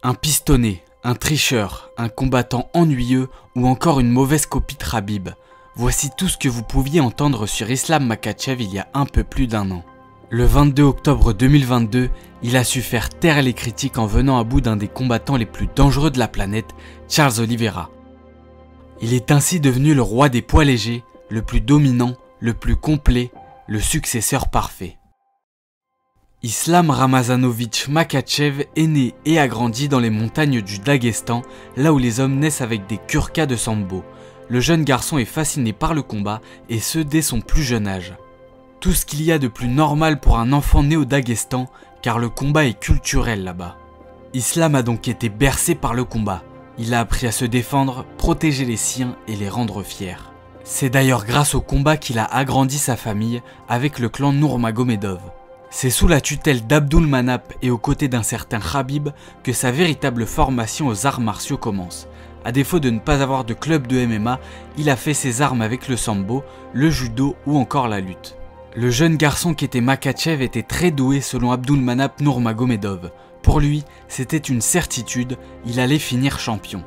Un pistonné, un tricheur, un combattant ennuyeux ou encore une mauvaise copie de Khabib. Voici tout ce que vous pouviez entendre sur Islam Makhachev il y a un peu plus d'un an. Le 22 octobre 2022, il a su faire taire les critiques en venant à bout d'un des combattants les plus dangereux de la planète, Charles Oliveira. Il est ainsi devenu le roi des poids légers, le plus dominant, le plus complet, le successeur parfait. Islam Ramazanovic Makhachev est né et a grandi dans les montagnes du Daghestan, là où les hommes naissent avec des kurkas de sambo. Le jeune garçon est fasciné par le combat, et ce dès son plus jeune âge. Tout ce qu'il y a de plus normal pour un enfant né au Daghestan, car le combat est culturel là-bas. Islam a donc été bercé par le combat. Il a appris à se défendre, protéger les siens et les rendre fiers. C'est d'ailleurs grâce au combat qu'il a agrandi sa famille avec le clan Nurmagomedov. C'est sous la tutelle d'Abdul Manap et aux côtés d'un certain Khabib que sa véritable formation aux arts martiaux commence. À défaut de ne pas avoir de club de MMA, il a fait ses armes avec le sambo, le judo ou encore la lutte. Le jeune garçon qui était Makhachev était très doué selon Abdul Manap Nurmagomedov. Pour lui, c'était une certitude, il allait finir champion.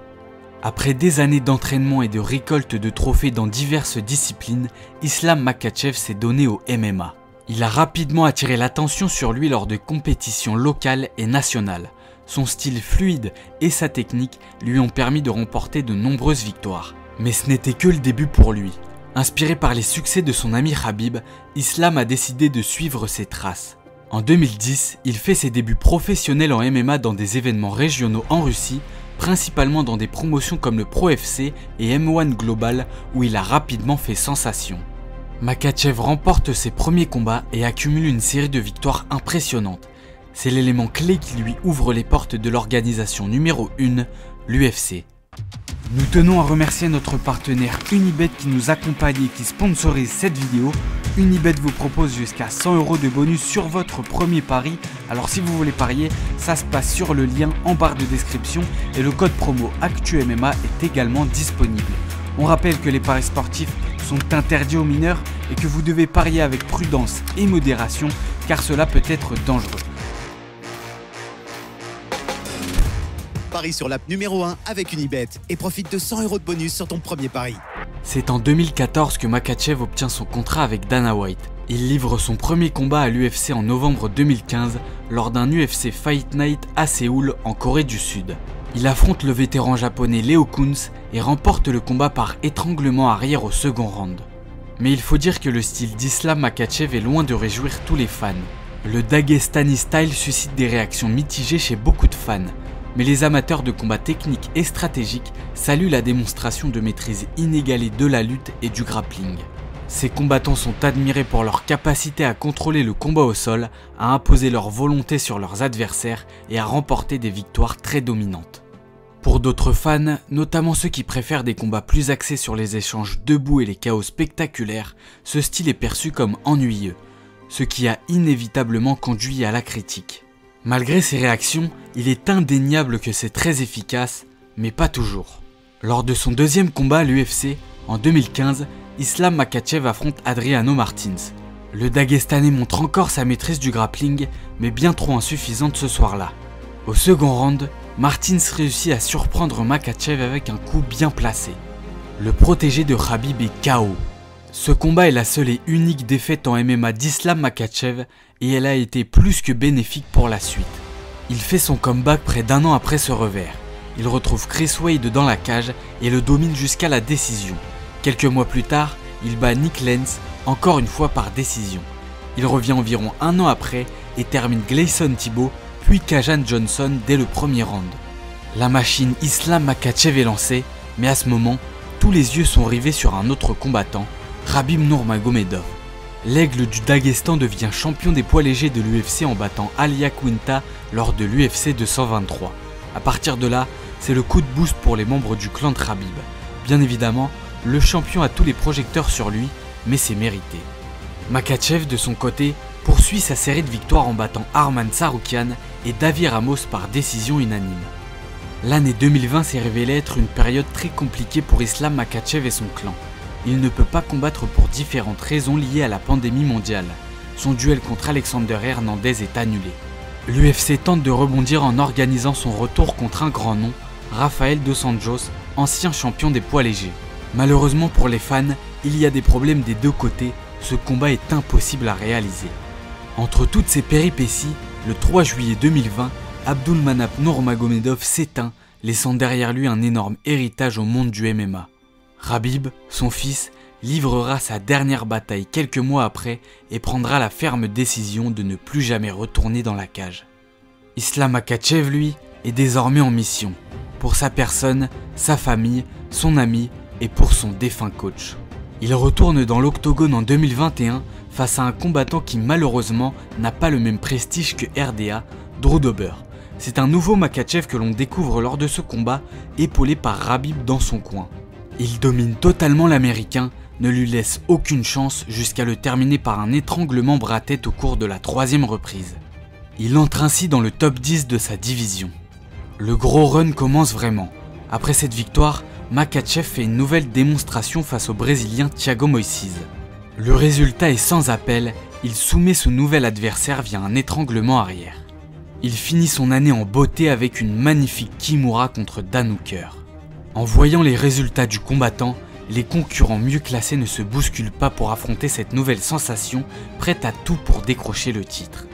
Après des années d'entraînement et de récolte de trophées dans diverses disciplines, Islam Makhachev s'est donné au MMA. Il a rapidement attiré l'attention sur lui lors de compétitions locales et nationales. Son style fluide et sa technique lui ont permis de remporter de nombreuses victoires. Mais ce n'était que le début pour lui. Inspiré par les succès de son ami Khabib, Islam a décidé de suivre ses traces. En 2010, il fait ses débuts professionnels en MMA dans des événements régionaux en Russie, principalement dans des promotions comme le Pro FC et M1 Global où il a rapidement fait sensation. Makhachev remporte ses premiers combats et accumule une série de victoires impressionnantes. C'est l'élément clé qui lui ouvre les portes de l'organisation numéro 1, l'UFC. Nous tenons à remercier notre partenaire Unibet qui nous accompagne et qui sponsorise cette vidéo. Unibet vous propose jusqu'à 100 € de bonus sur votre premier pari. Alors si vous voulez parier, ça se passe sur le lien en barre de description et le code promo ActuMMA est également disponible. On rappelle que les paris sportifs sont interdits aux mineurs et que vous devez parier avec prudence et modération car cela peut être dangereux. Parie sur l'app numéro 1 avec Unibet et profite de 100 € de bonus sur ton premier pari. C'est en 2014 que Makhachev obtient son contrat avec Dana White. Il livre son premier combat à l'UFC en novembre 2015 lors d'un UFC Fight Night à Séoul en Corée du Sud. Il affronte le vétéran japonais Leo Kuntz et remporte le combat par étranglement arrière au second round. Mais il faut dire que le style d'Islam Makhachev est loin de réjouir tous les fans. Le Daghestani style suscite des réactions mitigées chez beaucoup de fans. Mais les amateurs de combats techniques et stratégiques saluent la démonstration de maîtrise inégalée de la lutte et du grappling. Ces combattants sont admirés pour leur capacité à contrôler le combat au sol, à imposer leur volonté sur leurs adversaires et à remporter des victoires très dominantes. Pour d'autres fans, notamment ceux qui préfèrent des combats plus axés sur les échanges debout et les chaos spectaculaires, ce style est perçu comme ennuyeux, ce qui a inévitablement conduit à la critique. Malgré ces réactions, il est indéniable que c'est très efficace, mais pas toujours. Lors de son deuxième combat à l'UFC, en 2015, Islam Makhachev affronte Adriano Martins. Le Dagestanais montre encore sa maîtrise du grappling, mais bien trop insuffisante ce soir-là. Au second round, Martins réussit à surprendre Makhachev avec un coup bien placé. Le protégé de Khabib est KO. Ce combat est la seule et unique défaite en MMA d'Islam Makhachev et elle a été plus que bénéfique pour la suite. Il fait son comeback près d'un an après ce revers. Il retrouve Chris Wade dans la cage et le domine jusqu'à la décision. Quelques mois plus tard, il bat Nick Lenz, encore une fois par décision. Il revient environ un an après et termine Gleison Tibau puis Kajan Johnson dès le premier round. La machine Islam Makhachev est lancée, mais à ce moment, tous les yeux sont rivés sur un autre combattant, Khabib Nurmagomedov. L'aigle du Daghestan devient champion des poids légers de l'UFC en battant Alia Quinta lors de l'UFC 223. A partir de là, c'est le coup de boost pour les membres du clan de Khabib. Bien évidemment, le champion a tous les projecteurs sur lui, mais c'est mérité. Makhachev, de son côté, poursuit sa série de victoires en battant Arman Tsarukyan et Davi Ramos par décision unanime. L'année 2020 s'est révélée être une période très compliquée pour Islam Makhachev et son clan. Il ne peut pas combattre pour différentes raisons liées à la pandémie mondiale. Son duel contre Alexander Hernandez est annulé. L'UFC tente de rebondir en organisant son retour contre un grand nom, Rafael dos Anjos, ancien champion des poids légers. Malheureusement pour les fans, il y a des problèmes des deux côtés, ce combat est impossible à réaliser. Entre toutes ces péripéties, le 3 juillet 2020, Abdulmanap Nurmagomedov s'éteint, laissant derrière lui un énorme héritage au monde du MMA. Khabib, son fils, livrera sa dernière bataille quelques mois après et prendra la ferme décision de ne plus jamais retourner dans la cage. Islam Makhachev, lui, est désormais en mission, pour sa personne, sa famille, son ami et pour son défunt coach. Il retourne dans l'octogone en 2021 face à un combattant qui malheureusement n'a pas le même prestige que RDA, Drew Dober. C'est un nouveau Makhachev que l'on découvre lors de ce combat, épaulé par Khabib dans son coin. Il domine totalement l'américain, ne lui laisse aucune chance jusqu'à le terminer par un étranglement bras-tête au cours de la 3e reprise. Il entre ainsi dans le top 10 de sa division. Le gros run commence vraiment. Après cette victoire, Makhachev fait une nouvelle démonstration face au Brésilien Thiago Moises. Le résultat est sans appel, il soumet ce nouvel adversaire via un étranglement arrière. Il finit son année en beauté avec une magnifique Kimura contre Dan Hooker. En voyant les résultats du combattant, les concurrents mieux classés ne se bousculent pas pour affronter cette nouvelle sensation, prête à tout pour décrocher le titre.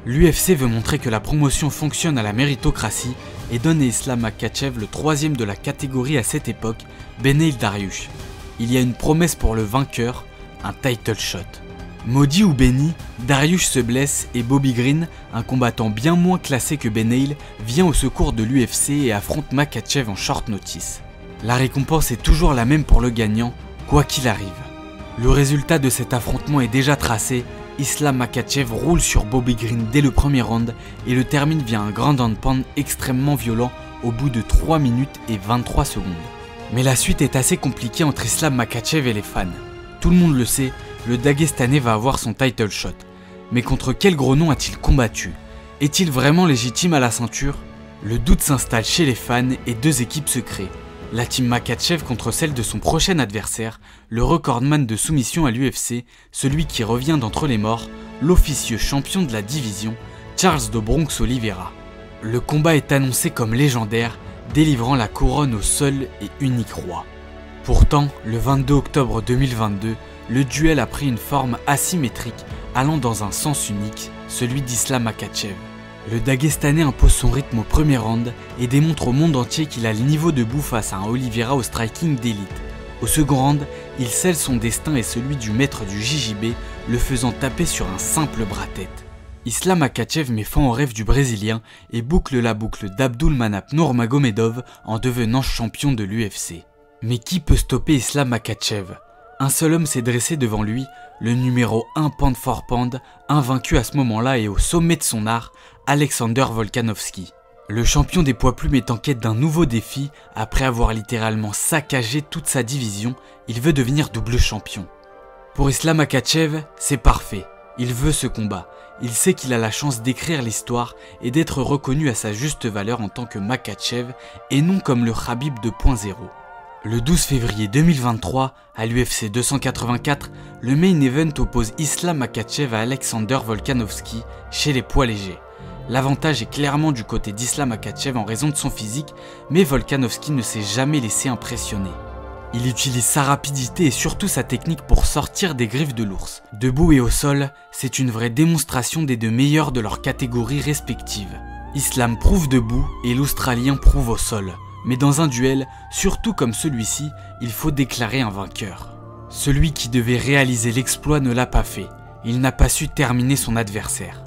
L'UFC veut montrer que la promotion fonctionne à la méritocratie et donne à Islam Makhachev le 3e de la catégorie à cette époque, Beneil Dariush. Il y a une promesse pour le vainqueur, un title shot. Maudit ou béni, Dariush se blesse et Bobby Green, un combattant bien moins classé que Beneil, vient au secours de l'UFC et affronte Makhachev en short notice. La récompense est toujours la même pour le gagnant, quoi qu'il arrive. Le résultat de cet affrontement est déjà tracé, Islam Makhachev roule sur Bobby Green dès le premier round et le termine via un grand hand pound extrêmement violent au bout de 3 minutes et 23 secondes. Mais la suite est assez compliquée entre Islam Makhachev et les fans. Tout le monde le sait, le Daguestanais va avoir son title shot. Mais contre quel gros nom a-t-il combattu? Est-il vraiment légitime à la ceinture? Le doute s'installe chez les fans et deux équipes se créent. La team Makhachev contre celle de son prochain adversaire, le recordman de soumission à l'UFC, celui qui revient d'entre les morts, l'officieux champion de la division, Charles do Bronx Oliveira. Le combat est annoncé comme légendaire, délivrant la couronne au seul et unique roi. Pourtant, le 22 octobre 2022, le duel a pris une forme asymétrique, allant dans un sens unique, celui d'Islam Makhachev. Le Daguestanais impose son rythme au premier round et démontre au monde entier qu'il a le niveau debout face à un Oliveira au striking d'élite. Au second round, il scelle son destin et celui du maître du JJB, le faisant taper sur un simple bras-tête. Islam Makhachev met fin au rêve du Brésilien et boucle la boucle d'Abdulmanap Nurmagomedov en devenant champion de l'UFC. Mais qui peut stopper Islam Makhachev? Un seul homme s'est dressé devant lui, le numéro 1 pound for pound, invaincu à ce moment-là et au sommet de son art, Alexander Volkanovski. Le champion des poids plumes est en quête d'un nouveau défi, après avoir littéralement saccagé toute sa division, il veut devenir double champion. Pour Islam Makhachev, c'est parfait, il veut ce combat, il sait qu'il a la chance d'écrire l'histoire et d'être reconnu à sa juste valeur en tant que Makhachev et non comme le Khabib 2.0. Le 12 février 2023, à l'UFC 284, le main event oppose Islam Makhachev à Alexander Volkanovski chez les poids légers. L'avantage est clairement du côté d'Islam Makhachev en raison de son physique, mais Volkanovski ne s'est jamais laissé impressionner. Il utilise sa rapidité et surtout sa technique pour sortir des griffes de l'ours. Debout et au sol, c'est une vraie démonstration des deux meilleurs de leurs catégories respectives. Islam prouve debout et l'Australien prouve au sol. Mais dans un duel, surtout comme celui-ci, il faut déclarer un vainqueur. Celui qui devait réaliser l'exploit ne l'a pas fait, il n'a pas su terminer son adversaire.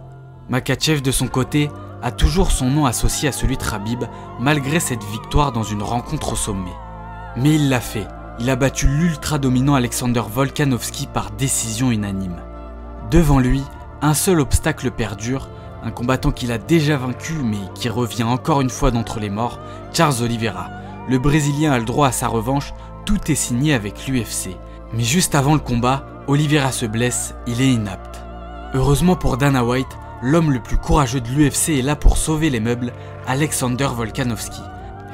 Makhachev de son côté a toujours son nom associé à celui de Khabib malgré cette victoire dans une rencontre au sommet. Mais il l'a fait, il a battu l'ultra dominant Alexander Volkanovski par décision unanime. Devant lui, un seul obstacle perdure, un combattant qu'il a déjà vaincu mais qui revient encore une fois d'entre les morts, Charles Oliveira. Le Brésilien a le droit à sa revanche, tout est signé avec l'UFC. Mais juste avant le combat, Oliveira se blesse, il est inapte. Heureusement pour Dana White, l'homme le plus courageux de l'UFC est là pour sauver les meubles, Alexander Volkanovski.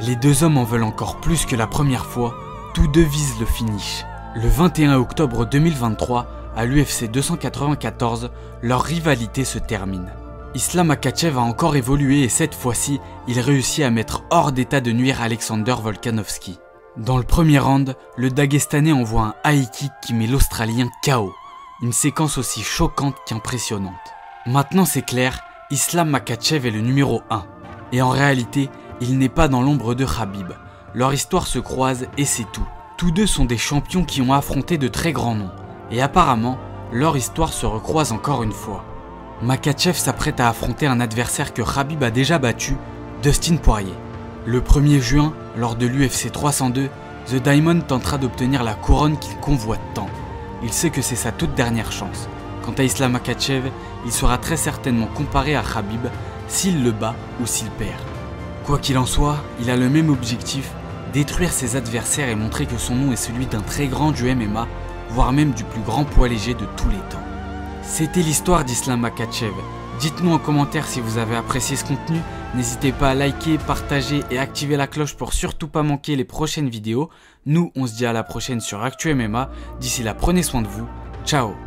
Les deux hommes en veulent encore plus que la première fois, tous deux visent le finish. Le 21 octobre 2023, à l'UFC 294, leur rivalité se termine. Islam Makhachev a encore évolué et cette fois-ci, il réussit à mettre hors d'état de nuire Alexander Volkanovski. Dans le premier round, le Daguestanais envoie un high kick qui met l'Australien KO. Une séquence aussi choquante qu'impressionnante. Maintenant c'est clair, Islam Makhachev est le numéro 1. Et en réalité, il n'est pas dans l'ombre de Khabib. Leur histoire se croise et c'est tout. Tous deux sont des champions qui ont affronté de très grands noms. Et apparemment, leur histoire se recroise encore une fois. Makhachev s'apprête à affronter un adversaire que Khabib a déjà battu, Dustin Poirier. Le 1er juin, lors de l'UFC 302, The Diamond tentera d'obtenir la couronne qu'il convoite tant. Il sait que c'est sa toute dernière chance. Quant à Islam Makhachev, il sera très certainement comparé à Khabib s'il le bat ou s'il perd. Quoi qu'il en soit, il a le même objectif, détruire ses adversaires et montrer que son nom est celui d'un très grand du MMA, voire même du plus grand poids léger de tous les temps. C'était l'histoire d'Islam Makhachev. Dites-nous en commentaire si vous avez apprécié ce contenu, n'hésitez pas à liker, partager et activer la cloche pour surtout pas manquer les prochaines vidéos. Nous, on se dit à la prochaine sur Actu MMA, d'ici là prenez soin de vous, ciao.